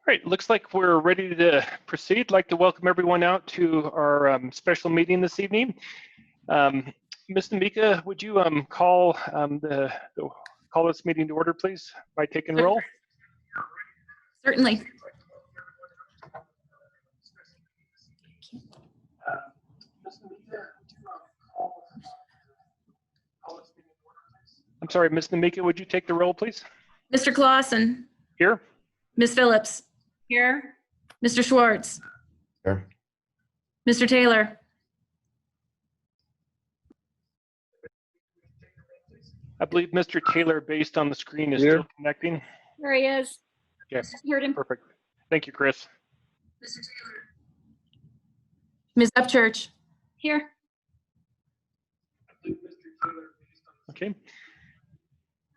right, looks like we're ready to proceed. I'd like to welcome everyone out to our special meeting this evening. Ms. Namika, would you call this meeting to order, please, by taking roll? Certainly. I'm sorry, Ms. Namika, would you take the roll, please? Mr. Clausen. Here. Ms. Phillips. Here. Mr. Schwartz. Here. Mr. Taylor. I believe Mr. Taylor, based on the screen, is Here. still connecting. There he is. Okay, Heard him. perfect. Thank you, Chris. Ms. Upchurch. Here. Okay.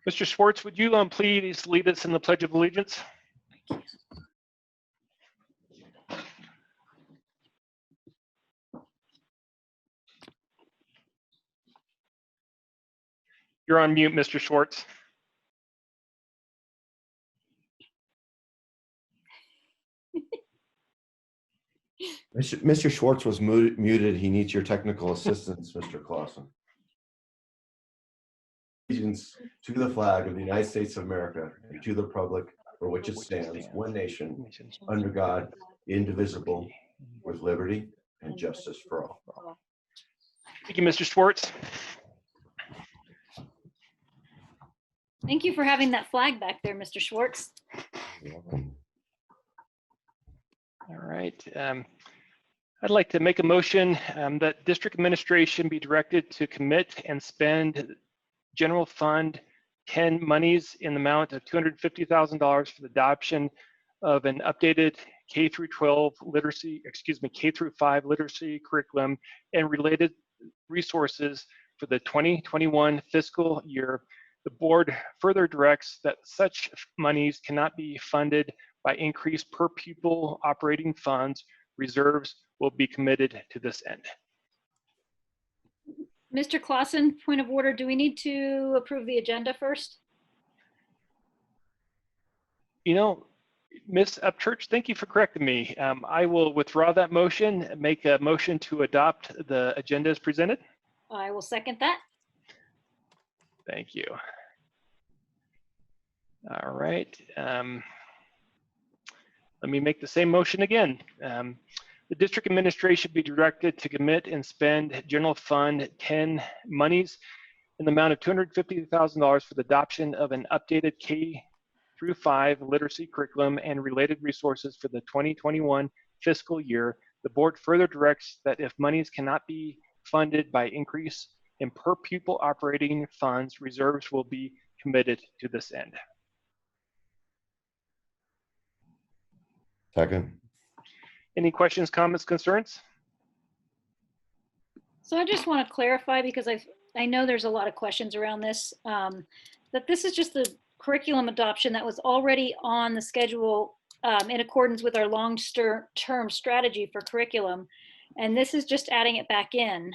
Mr. Schwartz, would you please lead us in the Pledge of Allegiance? You're on mute, Mr. Schwartz. Mr. Schwartz was muted. He needs your technical assistance, Mr. Clausen. Allegiance to the flag of the United States of America and to the republic for which it stands, one nation, under God, indivisible, with liberty and justice for all. Thank you, Mr. Schwartz. Thank you for having that flag back there, Mr. Schwartz. All right. I'd like to make a motion that district administration be directed to commit and spend general fund 10 monies in the amount of $250,000 for the adoption of an updated K through 12 literacy, K through 5 literacy curriculum and related resources for the 2021 fiscal year. The board further directs that such monies cannot be funded by increased per pupil operating funds. Reserves will be committed to this end. Mr. Clausen, point of order, do we need to approve the agenda first? You know, Ms. Upchurch, thank you for correcting me. I will withdraw that motion, make a motion to adopt the agenda as presented. I will second that. Thank you. All right. Let me make the same motion again. The district administration be directed to commit and spend general fund 10 monies in the amount of $250,000 for the adoption of an updated K through 5 literacy curriculum and related resources for the 2021 fiscal year. The board further directs that if monies cannot be funded by increase in per pupil operating funds, reserves will be committed to this end. Second. Any questions, comments, concerns? So I just want to clarify, because I know there's a lot of questions around this, that this is just the curriculum adoption that was already on the schedule in accordance with our long-term strategy for curriculum. And this is just adding it back in,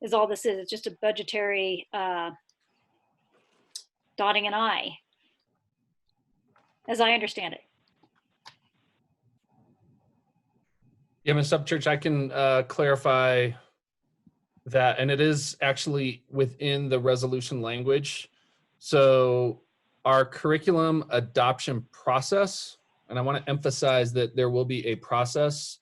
is all this is. It's just a budgetary dotting an I, as I understand it. Yeah, Ms. Upchurch, I can clarify that, and it is actually within the resolution language. So our curriculum adoption process, and I want to emphasize that there will be a process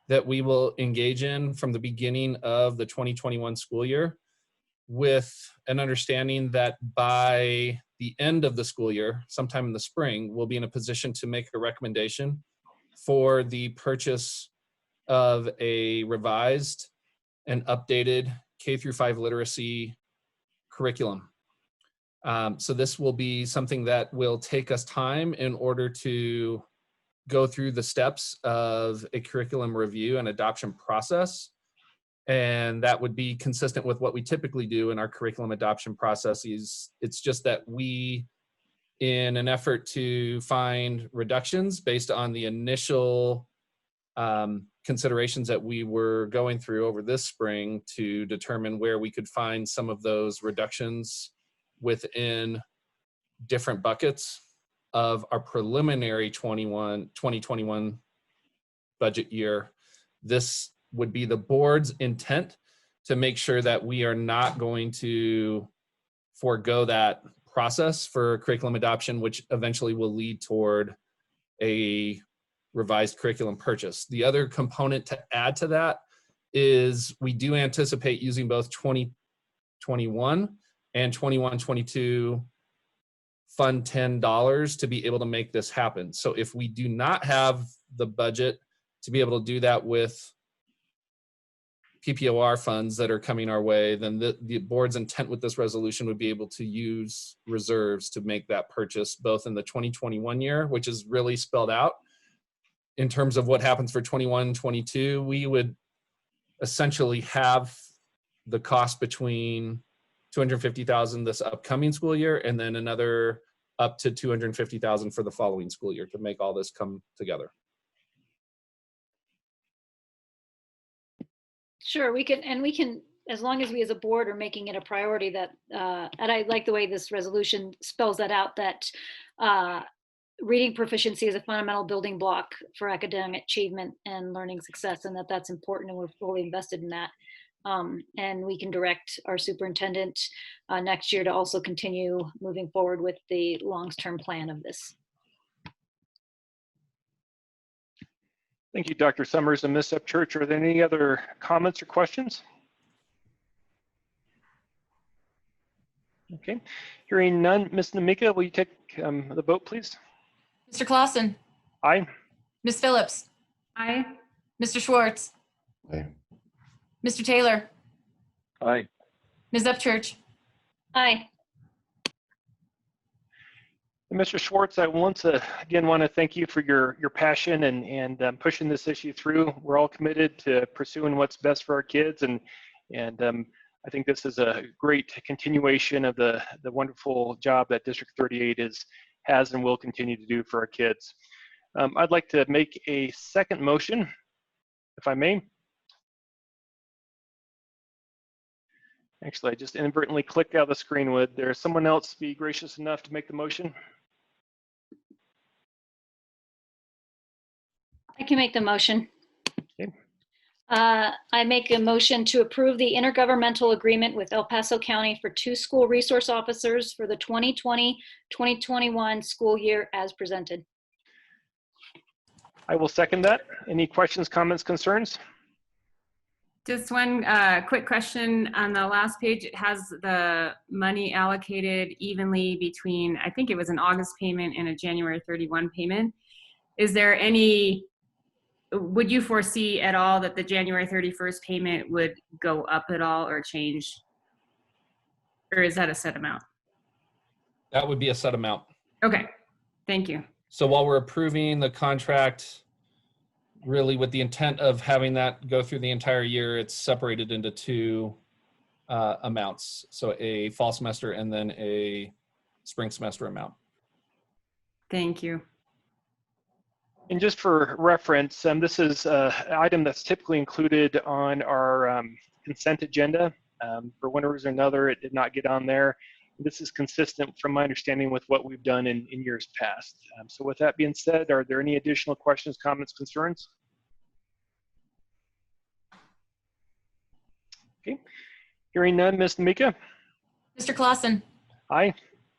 that we will engage in from the beginning of the 2021 school year, with an understanding that by the end of the school year, sometime in the spring, we'll be in a position to make a recommendation for the purchase of a revised and updated K through 5 literacy curriculum. So this will be something that will take us time in order to go through the steps of a curriculum review and adoption process. And that would be consistent with what we typically do in our curriculum adoption processes. It's just that we, in an effort to find reductions based on the initial considerations that we were going through over this spring, to determine where we could find some of those reductions within different buckets. of our preliminary 2021 budget year, this would be the board's intent to make sure that we are not going to forego that process for curriculum adoption, which eventually will lead toward a revised curriculum purchase. The other component to add to that is we do anticipate using both 2021 and 21-22 Fund $10 to be able to make this happen. So if we do not have the budget to be able to do that with PPOR funds that are coming our way, then the board's intent with this resolution would be able to use reserves to make that purchase both in the 2021 year, which is really spelled out in terms of what happens for 21-22. We would essentially have the cost between $250,000 this upcoming school year and then another up to $250,000 for the following school year to make all this come together. Sure, we can, as long as we as a board are making it a priority that, and I like the way this resolution spells that out, that reading proficiency is a fundamental building block for academic achievement and learning success, and that's important, and we're fully invested in that. And we can direct our superintendent next year to also continue moving forward with the long-term plan of this. Thank you, Dr. Summers and Ms. Upchurch. Are there any other comments or questions? Okay, hearing none. Ms. Namika, will you take the vote, please? Mr. Clausen. Aye. Ms. Phillips. Aye. Mr. Schwartz. Aye. Mr. Taylor. Aye. Ms. Upchurch. Aye. Mr. Schwartz, I once again want to thank you for your passion and pushing this issue through. We're all committed to pursuing what's best for our kids, and I think this is a great continuation of the wonderful job that District 38 has and will continue to do for our kids. I'd like to make a second motion, if I may. Actually, I just inadvertently clicked out of the screen. Would there someone else be gracious enough to make the motion? I can make the motion. Okay. I make a motion to approve the intergovernmental agreement with El Paso County for 2 school resource officers for the 2020-2021 school year as presented. I will second that. Any questions, comments, concerns? Just one quick question. On the last page, it has the money allocated evenly between, I think it was an August payment and a January 31 payment. Is there any, would you foresee at all that the January 31st payment would go up at all or change? Or is that a set amount? That would be a set amount. Okay, thank you. So while we're approving the contract, really with the intent of having that go through the entire year, it's separated into 2 amounts. So a fall semester and then a spring semester amount. Thank you. And just for reference, this is an item that's typically included on our consent agenda. For one reason or another, it did not get on there. This is consistent from my understanding with what we've done in years past. So with that being said, are there any additional questions, comments, concerns? Okay, hearing none. Ms. Namika? Mr. Clausen. Aye.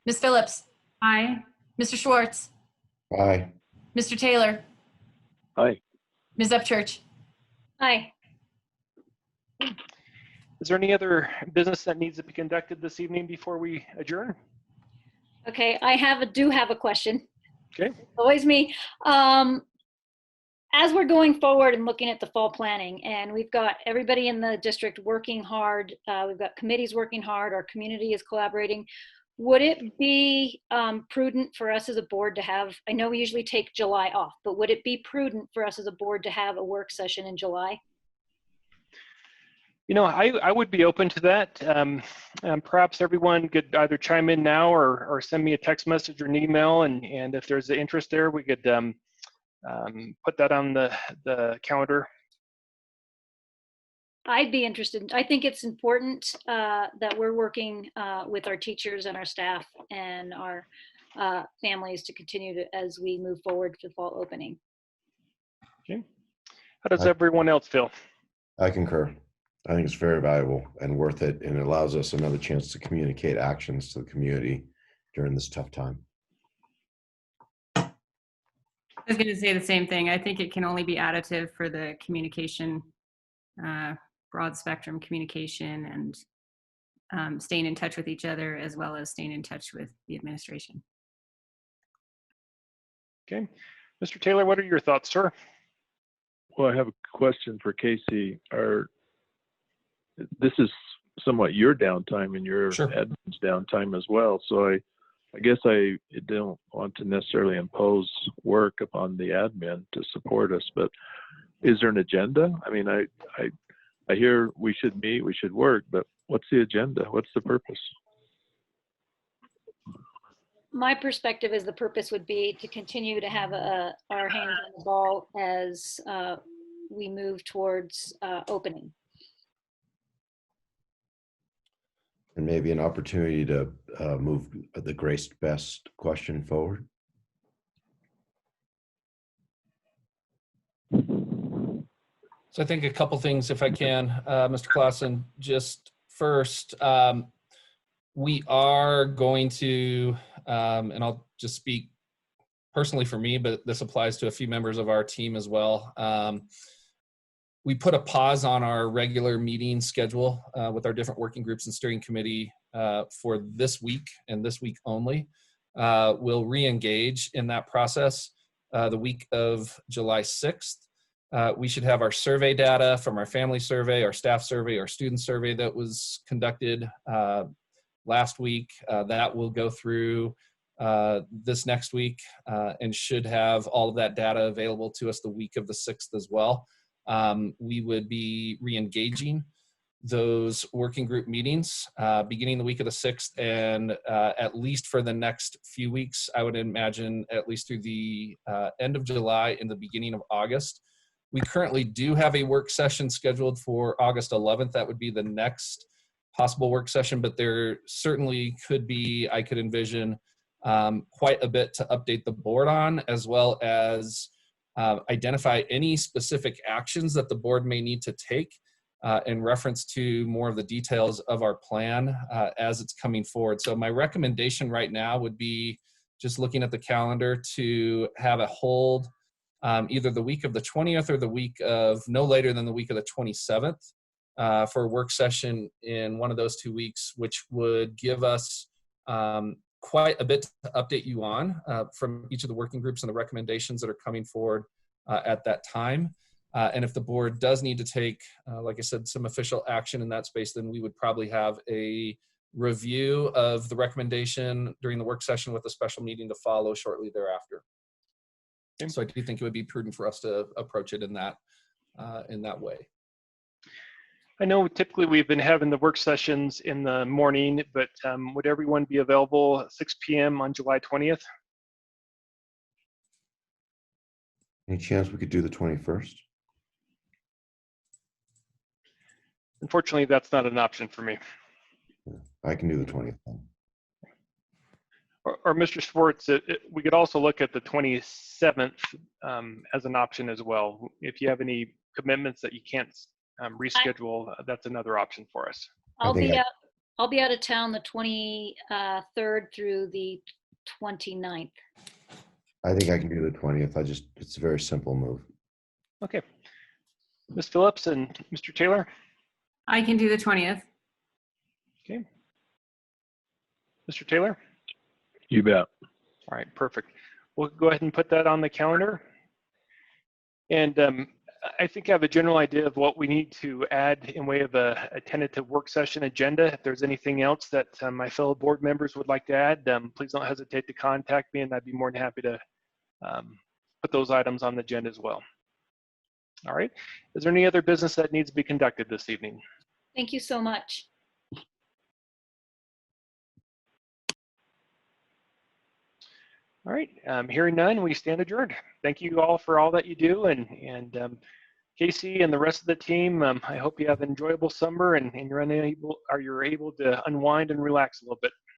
Ms. Phillips. Aye. Mr. Schwartz. Aye. Mr. Taylor. Aye. Ms. Upchurch. Aye. Is there any other business that needs to be conducted this evening before we adjourn? Okay, I do have a question. Okay. Always me. As we're going forward and looking at the fall planning, and we've got everybody in the district working hard, we've got committees working hard, our community is collaborating. Would it be prudent for us as a board to have, I know we usually take July off, but would it be prudent for us as a board to have a work session in July? You know, I would be open to that. Perhaps everyone could either chime in now or send me a text message or an email, and if there's an interest there, we could put that on the calendar. I'd be interested. I think it's important that we're working with our teachers and our staff and our families to continue to, as we move forward to fall opening. Okay. How does everyone else feel? I concur. I think it's very valuable and worth it, and it allows us another chance to communicate actions to the community during this tough time. I was going to say the same thing. I think it can only be additive for the communication, broad spectrum communication, and staying in touch with each other, as well as staying in touch with the administration. Okay. Mr. Taylor, what are your thoughts, sir? Well, I have a question for Casey. This is somewhat your downtime and your Sure. admin's downtime as well. So I guess I don't want to necessarily impose work upon the admin to support us, but is there an agenda? I mean, I hear we should meet, we should work, but what's the agenda? What's the purpose? My perspective is the purpose would be to continue to have our hands on the ball as we move towards opening. And maybe an opportunity to move the Grace Best question forward. So I think a couple things, if I can, Mr. Clausen. Just first, we are going to, and I'll just speak personally for me, but this applies to a few members of our team as well. We put a pause on our regular meeting schedule with our different working groups and steering committee for this week and this week only. We'll re-engage in that process the week of July 6th. We should have our survey data from our family survey, our staff survey, our student survey that was conducted last week. That will go through this next week and should have all of that data available to us the week of the 6th as well. We would be re-engaging those working group meetings beginning the week of the 6th and at least for the next few weeks, I would imagine at least through the end of July and the beginning of August. We currently do have a work session scheduled for August 11th. That would be the next possible work session, but there certainly could be, I could envision quite a bit to update the board on, as well as identify any specific actions that the board may need to take in reference to more of the details of our plan as it's coming forward. So my recommendation right now would be just looking at the calendar to have a hold either the week of the 20th or the week of no later than the week of the 27th for a work session in one of those 2 weeks, which would give us quite a bit to update you on from each of the working groups and the recommendations that are coming forward at that time. And if the board does need to take, like I said, some official action in that space, then we would probably have a review of the recommendation during the work session with a special meeting to follow shortly thereafter. So I do think it would be prudent for us to approach it in that way. I know typically we've been having the work sessions in the morning, but would everyone be available at 6 p.m. on July 20th? Any chance we could do the 21st? Unfortunately, that's not an option for me. I can do the 20th. Or Mr. Schwartz, we could also look at the 27th as an option as well. If you have any commitments that you can't reschedule, that's another option for us. I'll be out of town the 23rd through the 29th. I think I can do the 20th. It's a very simple move. Okay. Ms. Phillips and Mr. Taylor? I can do the 20th. Okay. Mr. Taylor? You bet. All right, perfect. We'll go ahead and put that on the calendar. And I think I have a general idea of what we need to add in way of a tentative work session agenda. If there's anything else that my fellow board members would like to add, please don't hesitate to contact me and I'd be more than happy to put those items on the agenda as well. All right, is there any other business that needs to be conducted this evening? Thank you so much. All right, hearing none, we stand adjourned. Thank you all for all that you do, and Casey and the rest of the team, I hope you have an enjoyable summer and you're able to unwind and relax a little bit.